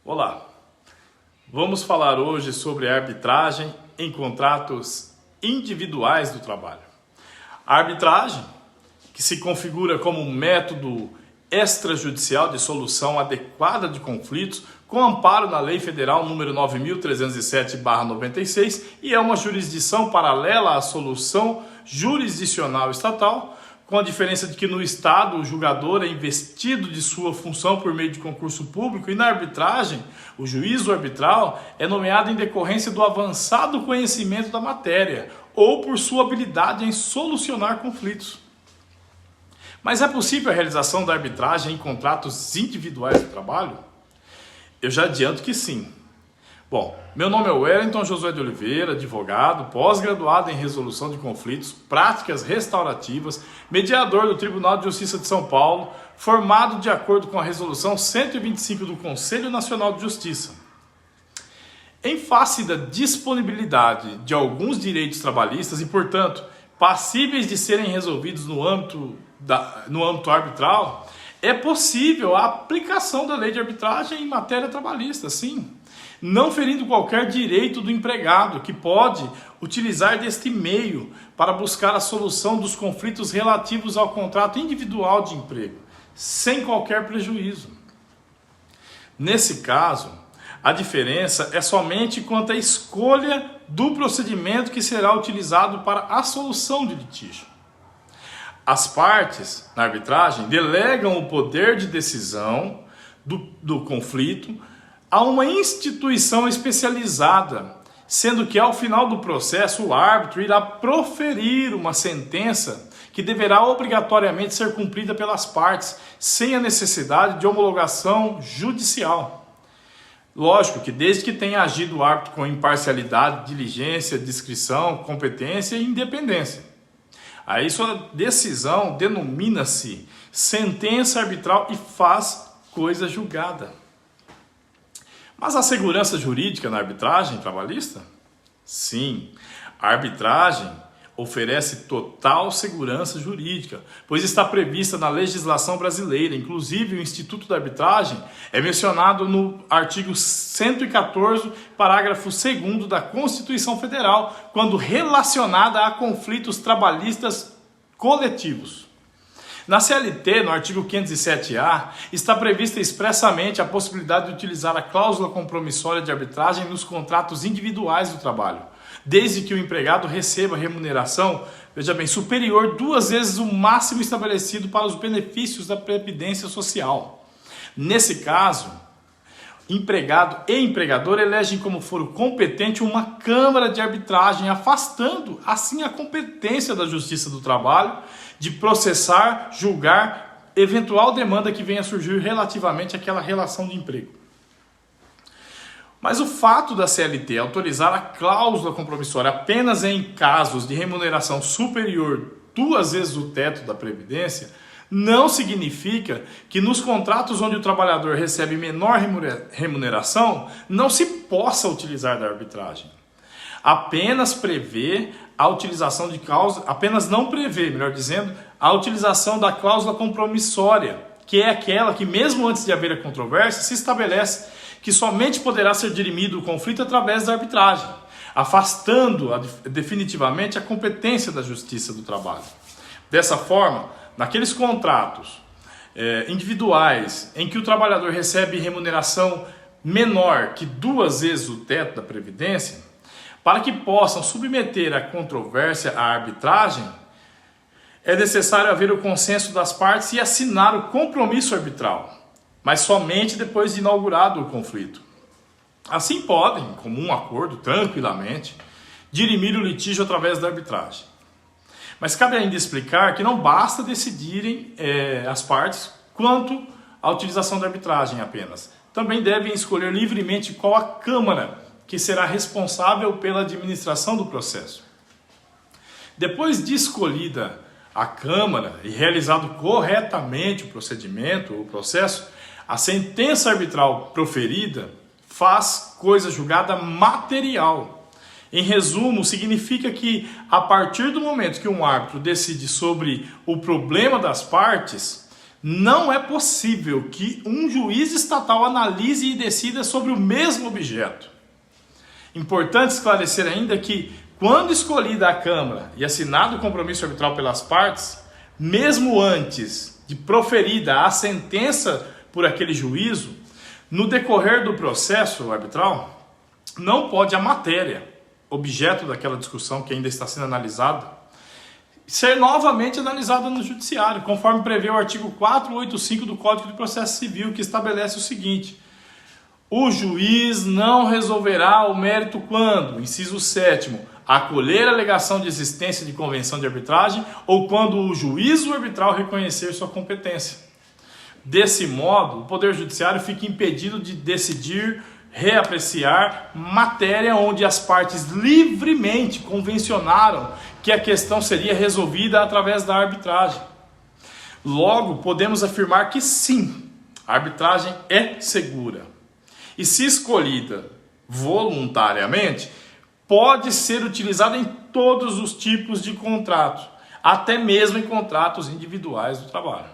Olá, vamos falar hoje sobre arbitragem em contratos individuais do trabalho. A arbitragem, que se configura como um método extrajudicial de solução adequada de conflitos, com amparo na Lei Federal nº 9.307/96 e é uma jurisdição paralela à solução jurisdicional estatal, com a diferença de que no Estado o julgador é investido de sua função por meio de concurso público e na arbitragem o juízo arbitral é nomeado em decorrência do avançado conhecimento da matéria ou por sua habilidade em solucionar conflitos. Mas é possível a realização da arbitragem em contratos individuais do trabalho? Eu já adianto que sim. Bom, meu nome é Wellington Josué de Oliveira, advogado, pós-graduado em resolução de conflitos, práticas restaurativas, mediador do Tribunal de Justiça de São Paulo, formado de acordo com a resolução 125 do Conselho Nacional de Justiça. Em face da disponibilidade de alguns direitos trabalhistas e, portanto, passíveis de serem resolvidos no âmbito arbitral, é possível a aplicação da lei de arbitragem em matéria trabalhista, sim, não ferindo qualquer direito do empregado, que pode utilizar deste meio para buscar a solução dos conflitos relativos ao contrato individual de emprego, sem qualquer prejuízo. Nesse caso, a diferença é somente quanto à escolha do procedimento que será utilizado para a solução de litígio. As partes, na arbitragem, delegam o poder de decisão do conflito a uma instituição especializada, sendo que ao final do processo o árbitro irá proferir uma sentença que deverá obrigatoriamente ser cumprida pelas partes, sem a necessidade de homologação judicial. Lógico que desde que tenha agido o árbitro com imparcialidade, diligência, discrição, competência e independência. Aí sua decisão denomina-se sentença arbitral e faz coisa julgada. Mas a segurança jurídica na arbitragem trabalhista? Sim, a arbitragem oferece total segurança jurídica, pois está prevista na legislação brasileira. Inclusive, o Instituto da Arbitragem é mencionado no artigo 114, parágrafo 2º da Constituição Federal, quando relacionada a conflitos trabalhistas coletivos. Na CLT, no artigo 507-A, está prevista expressamente a possibilidade de utilizar a cláusula compromissória de arbitragem nos contratos individuais do trabalho, desde que o empregado receba remuneração, veja bem, superior 2 vezes o máximo estabelecido para os benefícios da Previdência Social. Nesse caso, empregado e empregador elegem como foro competente uma Câmara de Arbitragem, afastando assim a competência da Justiça do Trabalho de processar, julgar eventual demanda que venha a surgir relativamente àquela relação de emprego. Mas o fato da CLT autorizar a cláusula compromissória apenas em casos de remuneração superior 2 vezes o teto da Previdência não significa que nos contratos onde o trabalhador recebe menor remuneração não se possa utilizar da arbitragem. Apenas não prevê, melhor dizendo, a utilização da cláusula compromissória, que é aquela que, mesmo antes de haver a controvérsia, se estabelece que somente poderá ser dirimido o conflito através da arbitragem, afastando definitivamente a competência da Justiça do Trabalho. Dessa forma, naqueles contratos individuais em que o trabalhador recebe remuneração menor que 2 vezes o teto da Previdência, para que possam submeter a controvérsia à arbitragem, é necessário haver o consenso das partes e assinar o compromisso arbitral, mas somente depois de inaugurado o conflito. Assim podem, em comum acordo, tranquilamente, dirimir o litígio através da arbitragem. Mas cabe ainda explicar que não basta decidirem as partes quanto à utilização da arbitragem apenas. Também devem escolher livremente qual a Câmara que será responsável pela administração do processo. Depois de escolhida a Câmara e realizado corretamente o procedimento, o processo, a sentença arbitral proferida faz coisa julgada material. Em resumo, significa que a partir do momento que um árbitro decide sobre o problema das partes, Não é possível que um juiz estatal analise e decida sobre o mesmo objeto. Importante esclarecer ainda que, quando escolhida a Câmara e assinado o compromisso arbitral pelas partes, mesmo antes de proferida a sentença por aquele juízo, no decorrer do processo arbitral, não pode a matéria, objeto daquela discussão que ainda está sendo analisada, ser novamente analisada no judiciário, conforme prevê o artigo 485 do Código de Processo Civil, que estabelece o seguinte: o juiz não resolverá o mérito quando, inciso 7º, acolher a alegação de existência de convenção de arbitragem ou quando o juízo arbitral reconhecer sua competência. Desse modo, o Poder Judiciário fica impedido de decidir, reapreciar matéria onde as partes livremente convencionaram que a questão seria resolvida através da arbitragem. Logo, podemos afirmar que sim, a arbitragem é segura. E se escolhida voluntariamente, pode ser utilizada em todos os tipos de contratos, até mesmo em contratos individuais do trabalho.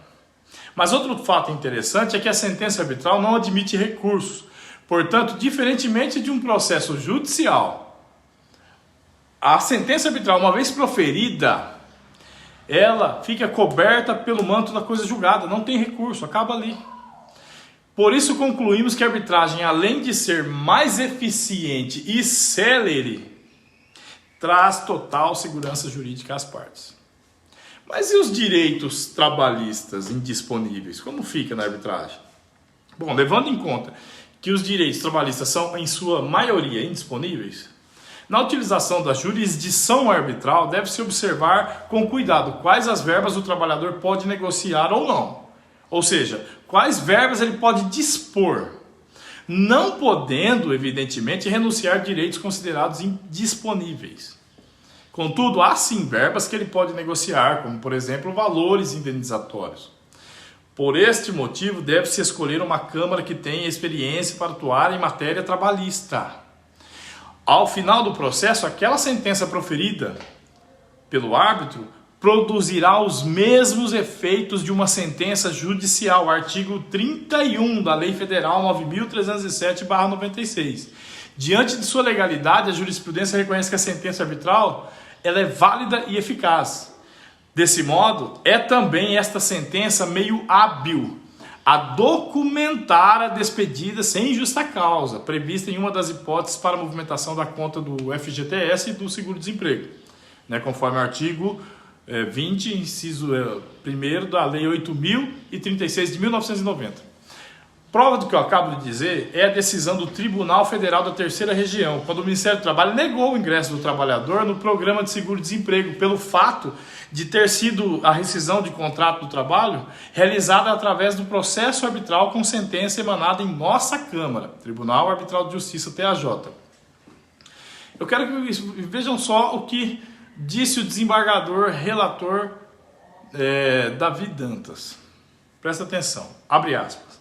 Mas outro fato interessante é que a sentença arbitral não admite recursos. Portanto, diferentemente de um processo judicial, a sentença arbitral, uma vez proferida, ela fica coberta pelo manto da coisa julgada, não tem recurso, acaba ali. Por isso concluímos que a arbitragem, além de ser mais eficiente e célere, traz total segurança jurídica às partes. Mas e os direitos trabalhistas indisponíveis? Como fica na arbitragem? Bom, levando em conta que os direitos trabalhistas são, em sua maioria, indisponíveis, na utilização da jurisdição arbitral deve-se observar com cuidado quais as verbas o trabalhador pode negociar ou não. Ou seja, quais verbas ele pode dispor, não podendo, evidentemente, renunciar a direitos considerados indisponíveis. Contudo, há sim verbas que ele pode negociar, como, por exemplo, valores indenizatórios. Por este motivo, deve-se escolher uma Câmara que tenha experiência para atuar em matéria trabalhista. Ao final do processo, aquela sentença proferida pelo árbitro produzirá os mesmos efeitos de uma sentença judicial, artigo 31 da Lei Federal 9.307/96. Diante de sua legalidade, a jurisprudência reconhece que a sentença arbitral ela é válida e eficaz. Desse modo, é também esta sentença meio hábil a documentar a despedida sem justa causa, prevista em uma das hipóteses para a movimentação da conta do FGTS e do seguro-desemprego, conforme o artigo 20, inciso 1º da Lei 8.036 de 1990. Prova do que eu acabo de dizer é a decisão do Tribunal Federal da Terceira Região, quando o Ministério do Trabalho negou o ingresso do trabalhador no programa de seguro-desemprego, pelo fato de ter sido a rescisão de contrato do trabalho realizada através do processo arbitral com sentença emanada em nossa Câmara, Tribunal Arbitral de Justiça, TAJ. Eu quero que vejam só o que disse o desembargador relator Davi Dantas. Presta atenção, abre aspas.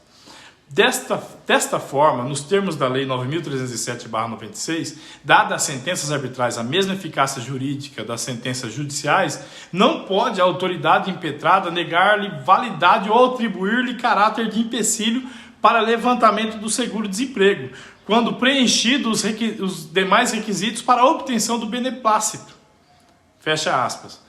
Desta forma, nos termos da Lei 9.307/96, dada às sentenças arbitrais a mesma eficácia jurídica das sentenças judiciais, não pode a autoridade impetrada negar-lhe validade ou atribuir-lhe caráter de empecilho para levantamento do seguro-desemprego, quando preenchidos os demais requisitos para a obtenção do beneplácito. Fecha aspas.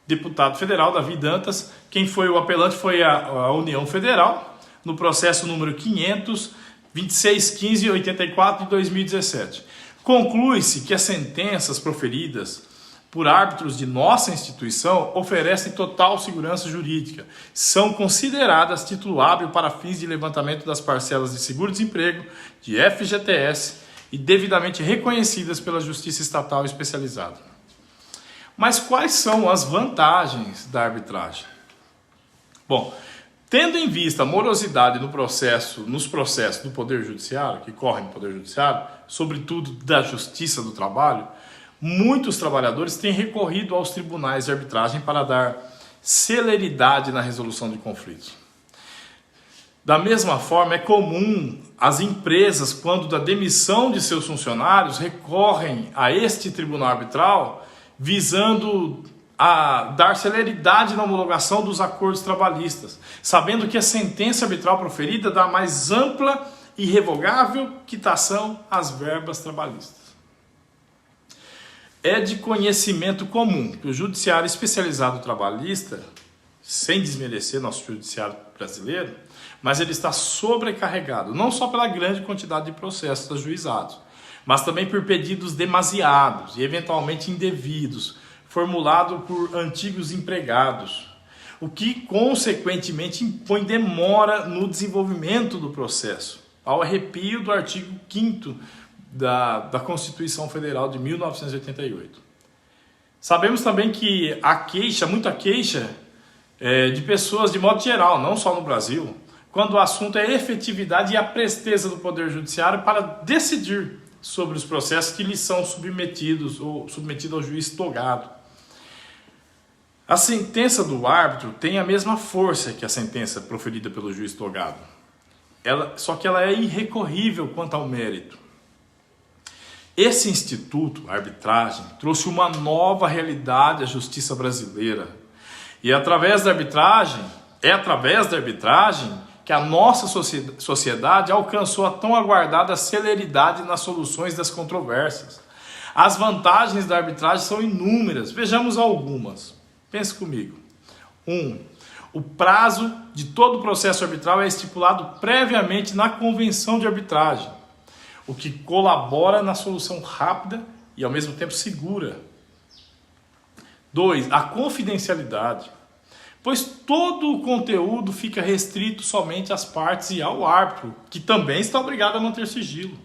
Deputado federal Davi Dantas, quem foi o apelante foi a União Federal, no processo número 500.2615/84 de 2017. Conclui-se que as sentenças proferidas por árbitros de nossa instituição oferecem total segurança jurídica, são consideradas título hábil para fins de levantamento das parcelas de seguro-desemprego, de FGTS e devidamente reconhecidas pela Justiça Estatal Especializada. Mas quais são as vantagens da arbitragem? Bom, tendo em vista a morosidade nos processos do Poder Judiciário, que correm no Poder Judiciário, sobretudo da Justiça do Trabalho, muitos trabalhadores têm recorrido aos tribunais de arbitragem para dar celeridade na resolução de conflitos. Da mesma forma, é comum as empresas, quando da demissão de seus funcionários, recorrem a este tribunal arbitral visando a dar celeridade na homologação dos acordos trabalhistas, sabendo que a sentença arbitral proferida dá mais ampla e irrevogável quitação às verbas trabalhistas. É de conhecimento comum que o judiciário especializado trabalhista, sem desmerecer nosso judiciário brasileiro, mas ele está sobrecarregado, não só pela grande quantidade de processos ajuizados, mas também por pedidos demasiados e eventualmente indevidos, formulado por antigos empregados, o que consequentemente impõe demora no desenvolvimento do processo, ao arrepio do artigo 5º da Constituição Federal de 1988. Sabemos também que muita queixa de pessoas de modo geral, não só no Brasil, quando o assunto é a efetividade e a presteza do Poder Judiciário para decidir sobre os processos que lhes são submetidos ou submetidos ao juiz togado. A sentença do árbitro tem a mesma força que a sentença proferida pelo juiz togado. Só que ela é irrecorrível quanto ao mérito. Esse instituto, a arbitragem, trouxe uma nova realidade à justiça brasileira. E é através da arbitragem que a nossa sociedade alcançou a tão aguardada celeridade nas soluções das controvérsias. As vantagens da arbitragem são inúmeras. Vejamos algumas. Pense comigo. 1. O prazo de todo o processo arbitral é estipulado previamente na convenção de arbitragem, o que colabora na solução rápida e ao mesmo tempo segura. 2. A confidencialidade, pois todo o conteúdo fica restrito somente às partes e ao árbitro, que também está obrigado a manter sigilo.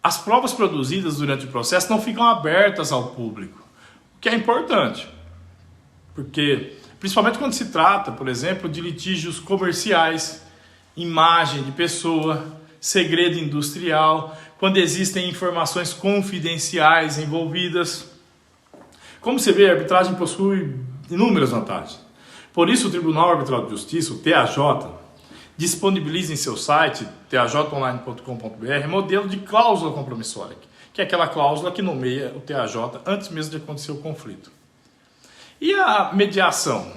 As provas produzidas durante o processo não ficam abertas ao público, o que é importante. Porque, principalmente quando se trata, por exemplo, de litígios comerciais, imagem de pessoa, segredo industrial, quando existem informações confidenciais envolvidas. Como você vê, a arbitragem possui inúmeras vantagens. Por isso, o Tribunal Arbitral de Justiça, o TAJ, disponibiliza em seu site, tjonline.com.br, modelo de cláusula compromissória, que é aquela cláusula que nomeia o TAJ antes mesmo de acontecer o conflito. E a mediação?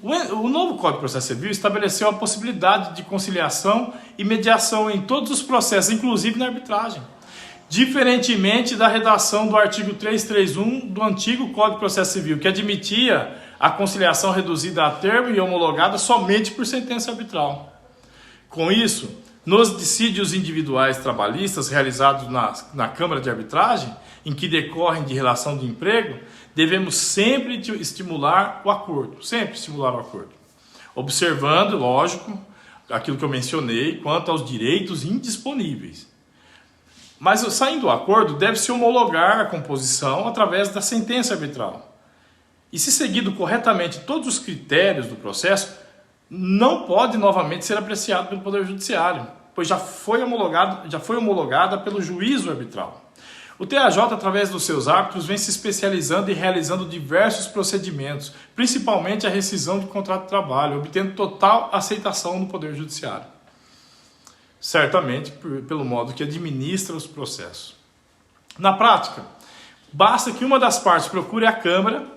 O novo Código de Processo Civil estabeleceu a possibilidade de conciliação e mediação em todos os processos, inclusive na arbitragem. Diferentemente da redação do artigo 331 do antigo Código de Processo Civil, que admitia a conciliação reduzida a termo e homologada somente por sentença arbitral. Com isso, nos dissídios individuais trabalhistas realizados na Câmara de Arbitragem, em que decorrem de relação de emprego, devemos sempre estimular o acordo, observando, lógico, aquilo que eu mencionei quanto aos direitos indisponíveis. Mas saindo do acordo, deve-se homologar a composição através da sentença arbitral. E se seguido corretamente todos os critérios do processo, não pode novamente ser apreciado pelo Poder Judiciário, pois já foi homologada pelo juízo arbitral. O TAJ, através dos seus árbitros, vem se especializando e realizando diversos procedimentos, principalmente a rescisão de contrato de trabalho, obtendo total aceitação no Poder Judiciário. Certamente pelo modo que administra os processos. Na prática, basta que uma das partes procure a Câmara,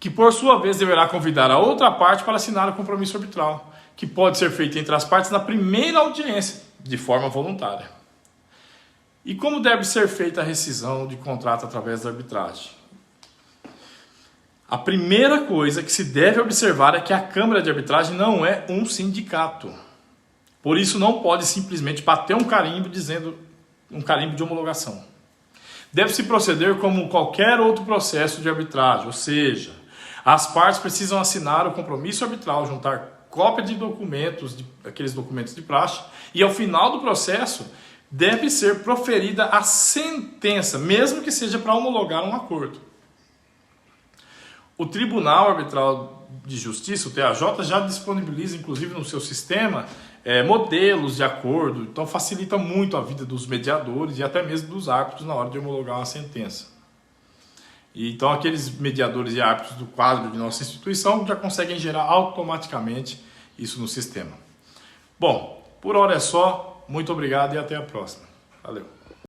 que por sua vez deverá convidar a outra parte para assinar o compromisso arbitral, que pode ser feito entre as partes na primeira audiência, de forma voluntária. E como deve ser feita a rescisão de contrato através da arbitragem? A primeira coisa que se deve observar é que a Câmara de Arbitragem não é um sindicato. Por isso não pode simplesmente bater um carimbo dizendo um carimbo de homologação. Deve-se proceder como qualquer outro processo de arbitragem, ou seja, as partes precisam assinar o compromisso arbitral, juntar cópia de documentos, aqueles documentos de praxe, e ao final do processo deve ser proferida a sentença, mesmo que seja para homologar um acordo. O Tribunal Arbitral de Justiça, o TAJ, já disponibiliza, inclusive no seu sistema, modelos de acordo, então facilita muito a vida dos mediadores e até mesmo dos árbitros na hora de homologar uma sentença. E, então aqueles mediadores e árbitros do quadro de nossa instituição já conseguem gerar automaticamente isso no sistema. Bom, por hora é só. Muito obrigado e até a próxima. Valeu!